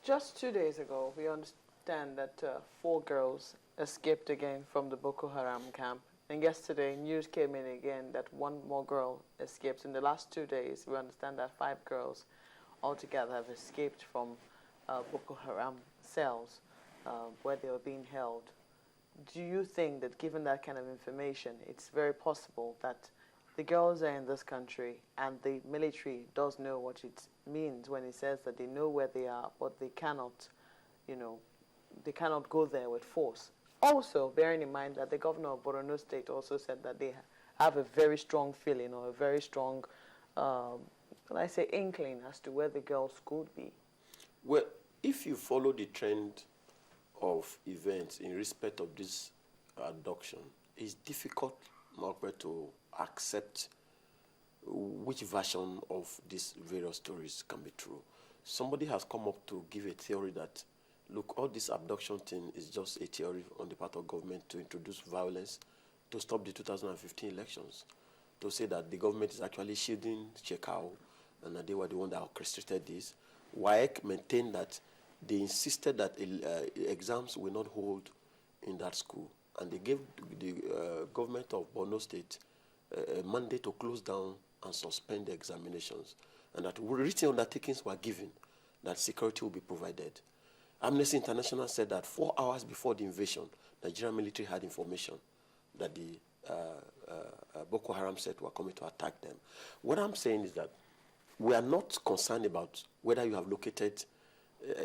Just 2 days ago, we understand that 4 girls escaped again from the Boko Haram camp. And yesterday, news came in again that one more girl escaped. In the last 2 days, we understand that 5 girls altogether have escaped from Boko Haram cells where they were being held. Do you think that given that kind of information, it's very possible that the girls are in this country and the military does know what it means when it says that they know where they are, but they cannot, they cannot go there with force? Also, bearing in mind that the governor of Borno State also said that they have a very strong feeling or a very strong, inkling as to where the girls could be. Well, if you follow the trend of events in respect of this abduction, it's difficult, Margaret, to accept which version of these various stories can be true. Somebody has come up to give a theory that, look, all this abduction thing is just a theory on the part of government to introduce violence to stop the 2015 elections, to say that the government is actually shielding Chekau and that they were the one that orchestrated this. WAEC maintained that they insisted that exams will not hold in that school, and they gave the government of Borno State a mandate to close down and suspend the examinations, and that written undertakings were given that security will be provided. Amnesty International said that 4 hours before the invasion, Nigerian military had information that the Boko Haram set were coming to attack them. What I'm saying is that we are not concerned about whether you have located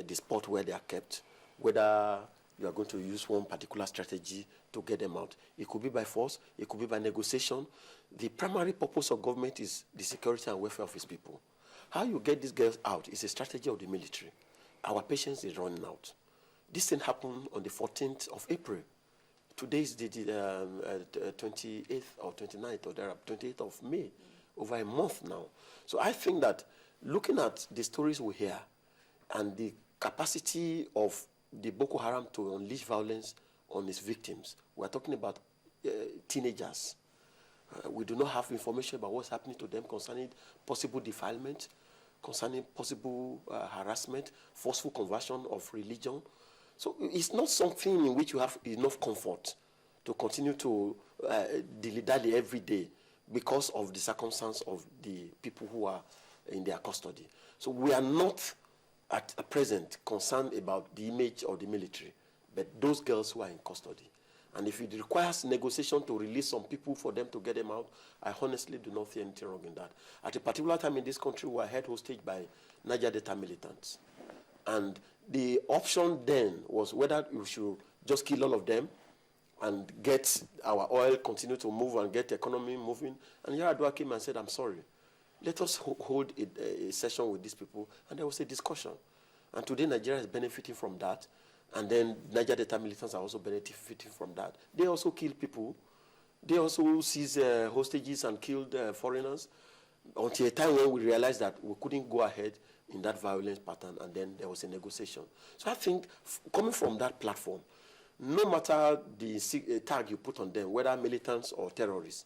the spot where they are kept, whether you are going to use one particular strategy to get them out. It could be by force, it could be by negotiation. The primary purpose of government is the security and welfare of its people. How you get these girls out is a strategy of the military. Our patience is running out. This thing happened on the 14th of April. Today is the 28th or 29th or 28th of May, over a month now. So I think that looking at the stories we hear and the capacity of the Boko Haram to unleash violence on its victims, we're talking about teenagers. We do not have information about what's happening to them concerning possible defilement, concerning possible harassment, forceful conversion of religion. So it's not something in which you have enough comfort to continue to dilly-dally every day because of the circumstance of the people who are in their custody. So we are not at present concerned about the image of the military, but those girls who are in custody. And if it requires negotiation to release some people for them to get them out, I honestly do not see anything wrong in that. At a particular time in this country, we were held hostage by Niger Delta militants. And the option then was whether we should just kill all of them and get our oil continue to move and get the economy moving. And Yar'Adua came and said, I'm sorry. Let us hold a session with these people. And there was a discussion. And today Nigeria is benefiting from that. And then Niger Delta militants are also benefiting from that. They also kill people. They also seize hostages and killed foreigners until a time when we realized that we couldn't go ahead in that violence pattern, and then there was a negotiation. So I think coming from that platform, no matter the tag you put on them, whether militants or terrorists,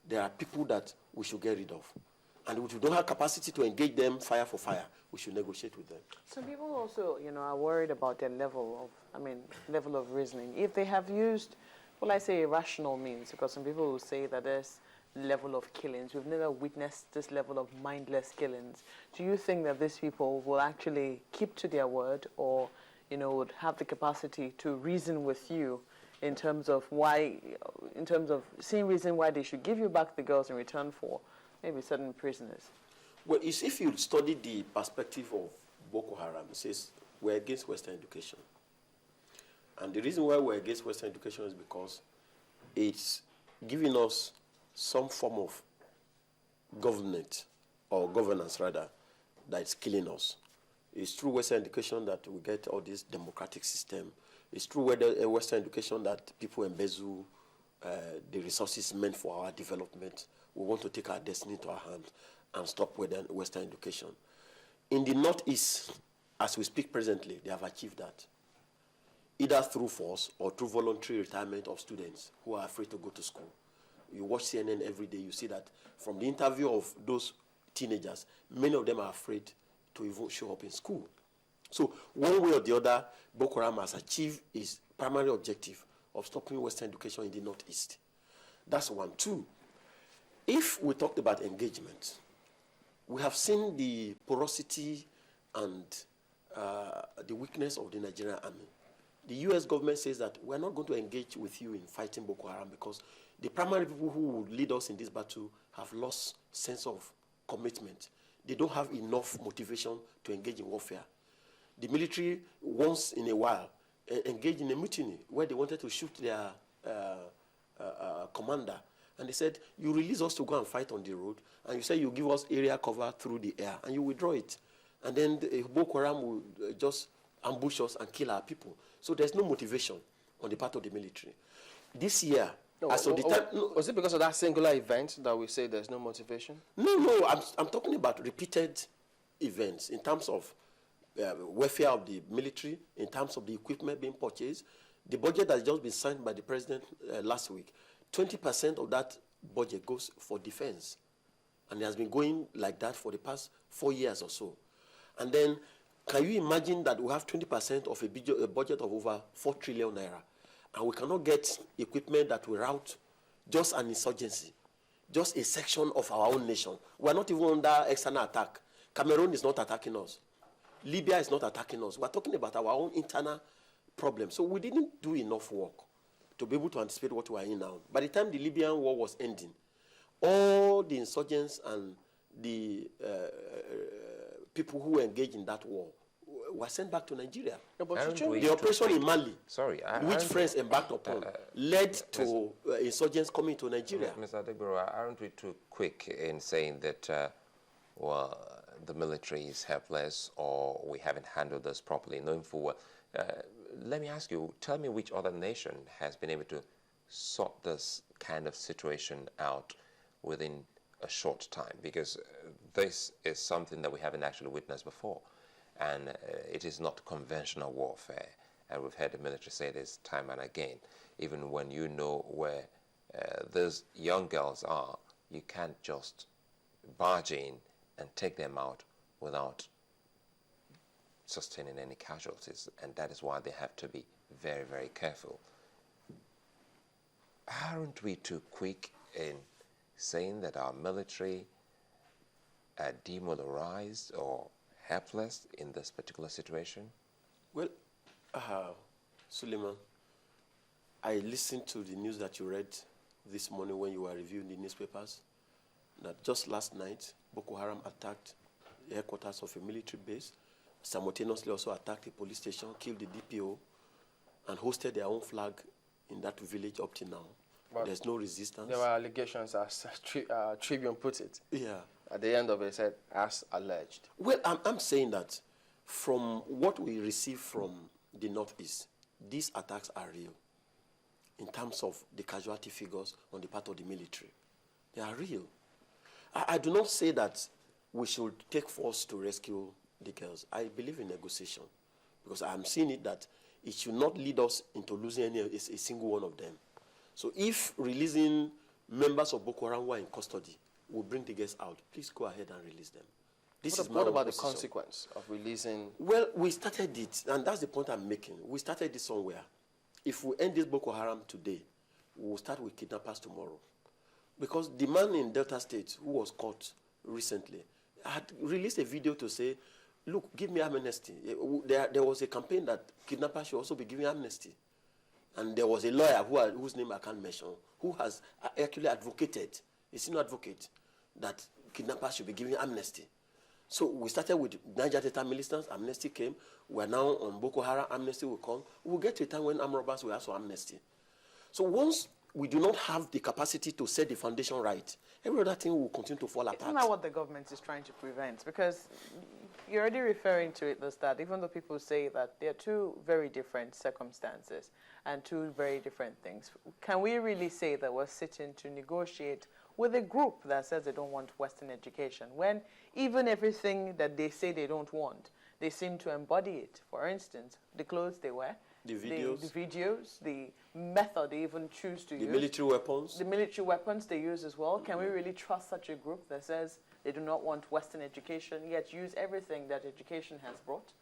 there are people that we should get rid of. And if we don't have capacity to engage them fire for fire, we should negotiate with them. Some people also, are worried about their level of reasoning. If they have used, irrational means, because some people will say that there's level of killings. We've never witnessed this level of mindless killings. Do you think that these people will actually keep to their word, or, would have the capacity to reason with you in terms of seeing reason why they should give you back the girls in return for maybe certain prisoners? Well, if you study the perspective of Boko Haram, it says we're against Western education. And the reason why we're against Western education is because it's giving us some form of government, or governance rather, that's killing us. It's through Western education that we get all this democratic system. It's through Western education that people embezzle the resources meant for our development. We want to take our destiny to our hands and stop Western education. In the Northeast, as we speak presently, they have achieved that, either through force or through voluntary retirement of students who are afraid to go to school. You watch CNN every day, you see that from the interview of those teenagers, many of them are afraid to even show up in school. So one way or the other, Boko Haram has achieved its primary objective of stopping Western education in the Northeast. That's one. Two, if we talked about engagement, we have seen the porosity and the weakness of the Nigerian army. The U.S. government says that we're not going to engage with you in fighting Boko Haram because the primary people who would lead us in this battle have lost sense of commitment. They don't have enough motivation to engage in warfare. The military, once in a while, engaged in a mutiny where they wanted to shoot their commander. And they said, you release us to go and fight on the road, and you say you give us area cover through the air, and you withdraw it. And then Boko Haram will just ambush us and kill our people. So there's no motivation on the part of the military. This year, was it because of that singular event that we say there's no motivation? No, I'm talking about repeated events in terms of welfare of the military, in terms of the equipment being purchased. The budget has just been signed by the president last week. 20% of that budget goes for defense. And it has been going like that for the past 4 years or so. And then, can you imagine that we have 20% of a budget of over 4 trillion naira, and we cannot get equipment that will rout just an insurgency, just a section of our own nation? We are not even under external attack. Cameroon is not attacking us. Libya is not attacking us. We are talking about our own internal problems. So we didn't do enough work to be able to anticipate what we are in now. By the time the Libyan war was ending, all the insurgents and the people who were engaged in that war were sent back to Nigeria. Yeah, but the operation in Mali, which France embarked upon, led to insurgents coming to Nigeria. Mr. Adegboruwa, aren't we too quick in saying that, well, the military is helpless or we haven't handled this properly, knowing full well? Let me ask you, tell me which other nation has been able to sort this kind of situation out within a short time, because this is something that we haven't actually witnessed before, and it is not conventional warfare, and we've heard the military say this time and again. Even when you know where those young girls are, you can't just barge in and take them out without sustaining any casualties, and that is why they have to be very, very careful. Aren't we too quick in saying that our military are demoralized or helpless in this particular situation? Well, Suleiman, I listened to the news that you read this morning when you were reviewing the newspapers, that just last night, Boko Haram attacked the headquarters of a military base, simultaneously also attacked a police station, killed the DPO, and hosted their own flag in that village up to now. But there's no resistance. There were allegations, as Tribune put it. Yeah. At the end of it, said, as alleged. Well, I'm saying that from what we receive from the Northeast, these attacks are real in terms of the casualty figures on the part of the military. They are real. I do not say that we should take force to rescue the girls. I believe in negotiation, because I'm seeing it that it should not lead us into losing a single one of them. So if releasing members of Boko Haram who are in custody will bring the girls out, please go ahead and release them. What about the consequence of releasing? Well, we started it, and that's the point I'm making. We started it somewhere. If we end this Boko Haram today, we will start with kidnappers tomorrow. Because the man in Delta State who was caught recently had released a video to say, look, give me amnesty. There was a campaign that kidnappers should also be given amnesty. And there was a lawyer whose name I can't mention, who has actually advocated, a senior advocate, that kidnappers should be given amnesty. So we started with Niger Delta militants, amnesty came. We are now on Boko Haram, amnesty will come. We will get to a time when armed robbers will ask for amnesty. So once we do not have the capacity to set the foundation right, every other thing will continue to fall apart. Isn't that what the government is trying to prevent? Because you're already referring to it as that, even though people say that there are two very different circumstances and two very different things. Can we really say that we're sitting to negotiate with a group that says they don't want Western education, when even everything that they say they don't want, they seem to embody it? For instance, the clothes they wear, the videos, the method they even choose to use. The military weapons. The military weapons they use as well. Can we really trust such a group that says they do not want Western education, yet use everything that education has brought?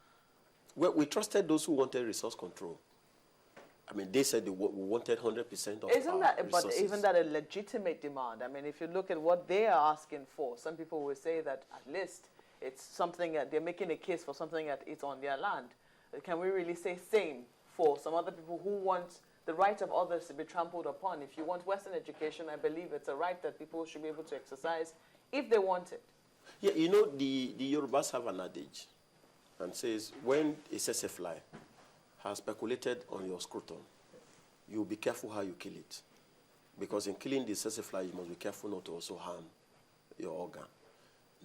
Well, we trusted those who wanted resource control. I mean, they said we wanted 100% of Isn't our that, resources. but isn't that a legitimate demand? I mean, if you look at what they are asking for, some people will say that at least it's something that they're making a case for something that is on their land. Can we really say same for some other people who want the right of others to be trampled upon? If you want Western education, I believe it's a right that people should be able to exercise if they want it. Yeah, you know, the Yorubas have an adage and says, when a tsetse fly has speculated on your scrotum, you be careful how you kill it. Because in killing the tsetse fly, you must be careful not to also harm your organ.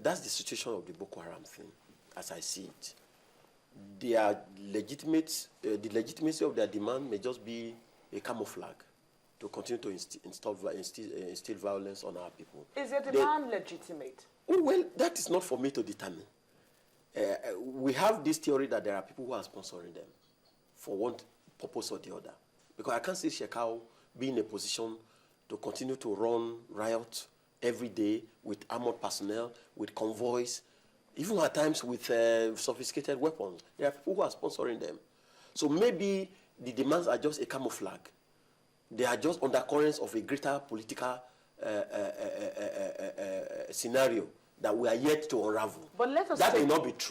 That's the situation of the Boko Haram thing, as I see it. They are legitimate, the legitimacy of their demand may just be a camouflage to continue to instill violence on our people. Is your demand legitimate? Oh, well, that is not for me to determine. We have this theory that there are people who are sponsoring them for one purpose or the other. Because I can't see Shekau be in a position to continue to run riots every day with armored personnel, with convoys, even at times with sophisticated weapons. There are people who are sponsoring them. So maybe the demands are just a camouflage. They are just undercurrents of a greater political scenario that we are yet to unravel. But let us that take may not be true.